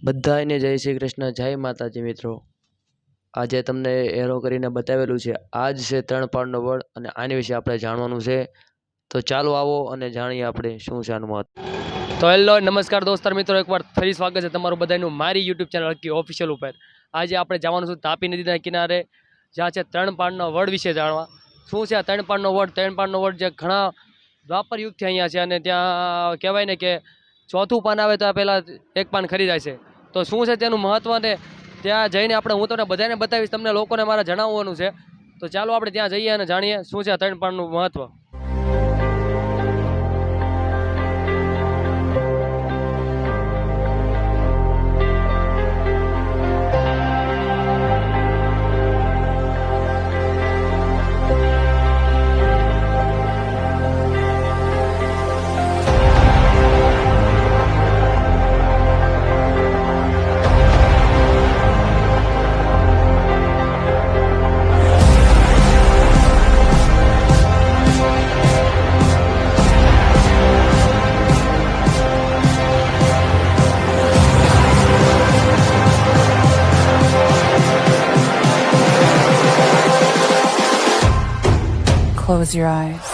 બધાને જય શ્રી કૃષ્ણ, જય માતાજી મિત્રો। આજે તમને એરો કરીને બતાવેલું છે, આજ છે 3 પાળનો વડ અને આની વિશે આપણે જાણવાનું છે। તો ચાલો આવો અને જાણીએ આપણે શું છે આનું મહત્વ। તો હેલો નમસ્કાર દોસ્તર મિત્રો, એકવાર ફરી સ્વાગત છે તમારું બધાનું મારી યુટ્યુબ ચેનલ હકી ઓફિશિયલ ઉપર। આજે આપણે જવાનું છું તાપી નદીના કિનારે, જ્યાં છે 3 પાળનો વડ વિશે જાણવા। શું છે આ 3 પાળનો વડ? 3 પાળનો વડ જે ઘણા દ્વાપર યુગથી અહીંયા છે અને ત્યાં કહેવાય ને કે ચોથું પાન આવે તો પહેલાં એક પાન ખરીદાય છે। તો શું છે તેનું મહત્વ ને ત્યાં જઈને હું તમને બધાને બતાવીશ, તમને લોકોને મારે જણાવવાનું છે। તો ચાલો આપણે ત્યાં જઈએ અને જાણીએ શું છે આ 3 પાળનું મહત્વ। Close your eyes.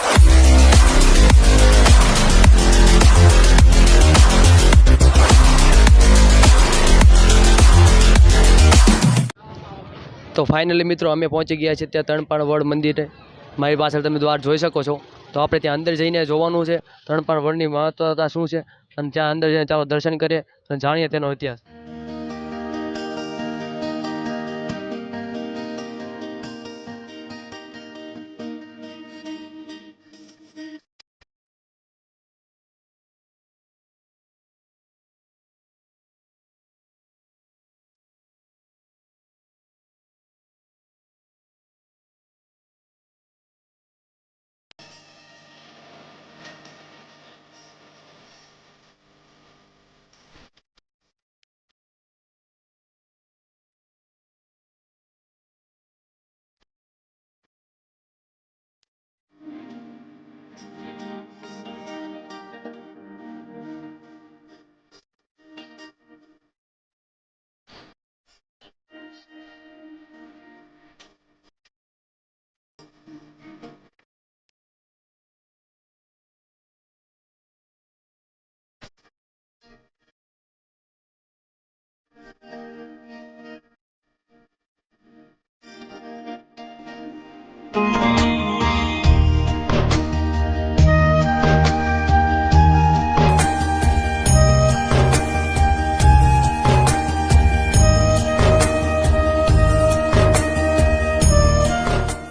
તો ફાઇનલી મિત્રો અમે પહોંચી ગયા છીએ ત્યાં 3 પાળ વડ મંદિરે। મારી પાછળ તમે દ્વાર જોઈ શકો છો। તો આપણે ત્યાં અંદર જઈને જોવાનું છે 3 પાળ વડની મહત્વતા શું છે, અને ત્યાં અંદર જઈને ચાલો દર્શન કરીએ અને જાણીએ તેનો ઇતિહાસ।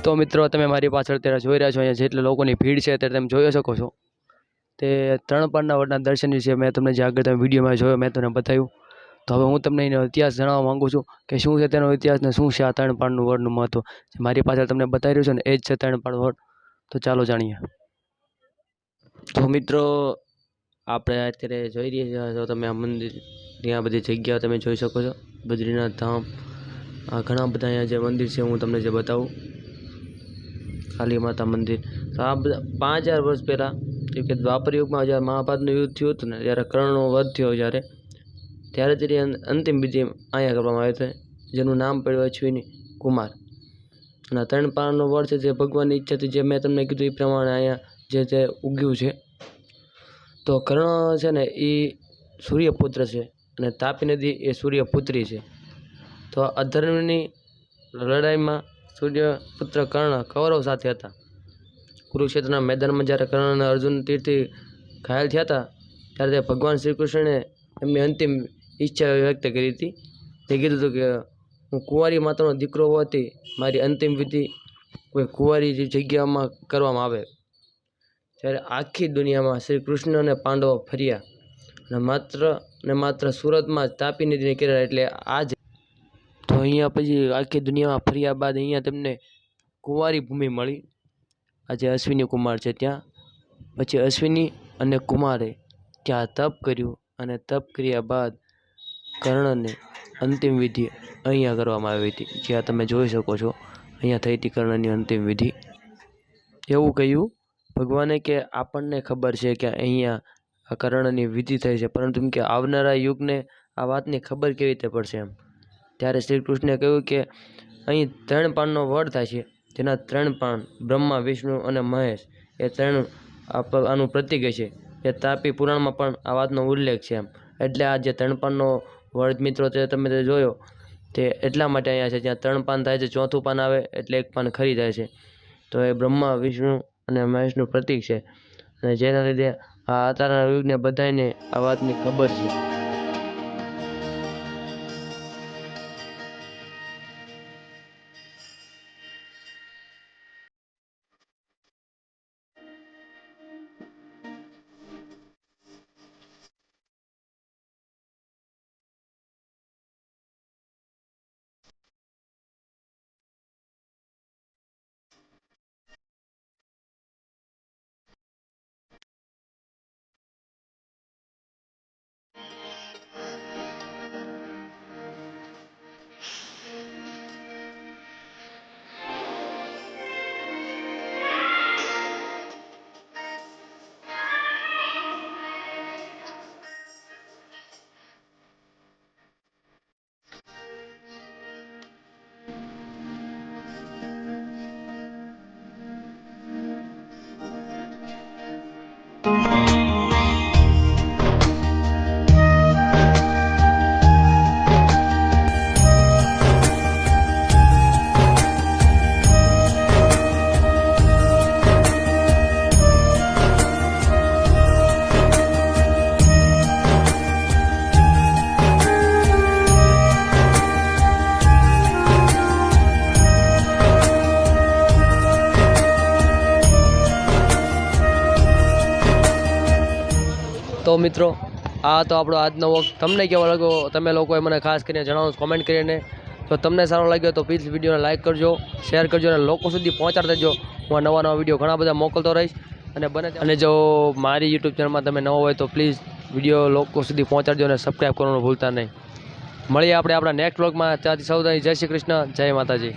તો મિત્રો તમે મારી પાછળ અત્યારે જોઈ રહ્યા છો, અહીંયા જેટલા લોકોની ભીડ છે ત્યારે તમે જોઈ શકો છો। તે 3 પાળના વડના દર્શન વિશે મેં તમને જે આગળ તમે વિડીયોમાં જોયો મેં તમને બતાવ્યું। તો હવે હું તમને એનો ઇતિહાસ જણાવવા માગું છું કે શું છે તેનો ઇતિહાસ ને શું છે આ 3 પાળનું વડનું મહત્વ। જે મારી પાછળ તમને બતાવી રહ્યું છે ને એ જ છે 3 પાળ વડ। તો ચાલો જાણીએ। તો મિત્રો આપણે અત્યારે જોઈ રહ્યા છો તમે આ મંદિર, ત્યાં બધી જગ્યાઓ તમે જોઈ શકો છો, બદ્રીનાથ ધામ, આ ઘણા બધા અહીંયા જે મંદિર છે હું તમને જે બતાવું, કાલી માતા મંદિર। તો આ બધા 5000 વર્ષ પહેલાં, કેમ કે દ્વાપર યુગમાં જ્યારે મહાભારતનું યુદ્ધ થયું હતું ને, જ્યારે કર્ણનો વધ થયો ત્યારે તેની અંતિમ વિધિ અહીંયા કરવામાં આવી હતી, જેનું નામ પડ્યું અશ્વિની કુમાર। અને 3 પાળનો વડ છે જે ભગવાનની ઈચ્છાથી, જે મેં તમને કીધું એ પ્રમાણે અહીંયા જે ઉગ્યું છે। તો કર્ણ છે ને એ સૂર્યપુત્ર છે અને તાપી નદી એ સૂર્યપુત્રી છે। તો અધર્મની લડાઈમાં સૂર્યપુત્ર કર્ણ કૌરવ સાથે હતા। કુરુક્ષેત્રના મેદાનમાં જ્યારે કર્ણ અને અર્જુન તીરથી ઘાયલ થયા હતા ત્યારે તે ભગવાન શ્રી કૃષ્ણને એમની અંતિમ ઈચ્છા વ્યક્ત કરી હતી। તે કીધું હતું કે હું કુંવારી માતાનો દીકરો હોવાથી મારી અંતિમ વિધિ કોઈ કુંવારી જગ્યામાં કરવામાં આવે। ત્યારે આખી દુનિયામાં શ્રી કૃષ્ણ અને પાંડવો ફર્યા અને માત્ર સુરતમાં જ તાપી નદીને કિનારે, એટલે આ જ તો અહીંયા પછી આખી દુનિયામાં ફર્યા બાદ અહીંયા તેમને કુંવારી ભૂમિ મળી, આજે અશ્વિની કુમાર છે ત્યાં। પછી અશ્વિની અને કુમારે ત્યાં તપ કર્યું અને તપ કર્યા બાદ કર્ણને અંતિમ વિધિ અહીંયા કરવામાં આવી હતી, જ્યાં તમે જોઈ શકો છો અહીંયા થઈ હતી કર્ણની અંતિમ વિધિ। એવું કહ્યું ભગવાને કે આપણને ખબર છે કે અહીંયા કર્ણની વિધિ થઈ છે, પરંતુ કે આવનારા યુગને આ વાતની ખબર કેવી રીતે પડશે એમ. ત્યારે શ્રી કૃષ્ણે કહ્યું કે અહીં 3 પાનનો વડ થાય છે, જેના 3 પાન બ્રહ્મા, વિષ્ણુ અને મહેશ એ 3 આનું પ્રતીક છે. એ તાપી પુરાણમાં પણ આ વાતનો ઉલ્લેખ છે એમ. એટલે આ જે 3 પાનનો વડ મિત્રો તે તમે જોયો તે એટલા માટે અહીંયા છે, જ્યાં 3 પાન થાય છે, 4થું પાન આવે એટલે 1 પાન ખરી જાય છે. તો એ બ્રહ્મા, વિષ્ણુ અને મહેશનું પ્રતીક છે, અને જેના લીધે આ અત્યારના યુગને બધાને આ વાતની ખબર છે. તો મિત્રો આ તો આપણો આજનો વોક તમને કેવો લાગ્યો તમે લોકોએ મને ખાસ કરીને જણાવો કોમેન્ટ કરીને. તો તમને સારો લાગ્યો તો પ્લીઝ વિડીયોને લાઇક કરજો, શેર કરજો અને લોકો સુધી પહોંચાડતા દેજો. હું નવા વિડીયો ઘણા બધા મોકલતો રહીશ. અને જો મારી યુટ્યુબ ચેનલમાં તમે નવો હોય તો પ્લીઝ વિડીયો લોકો સુધી પહોંચાડજો અને સબસ્ક્રાઈબ કરવાનું ભૂલતા નહીં. મળીએ આપણે આપણા નેક્સ્ટ વ્લોગમાં. ત્યાંથી સૌ જય શ્રી કૃષ્ણ, જય માતાજી.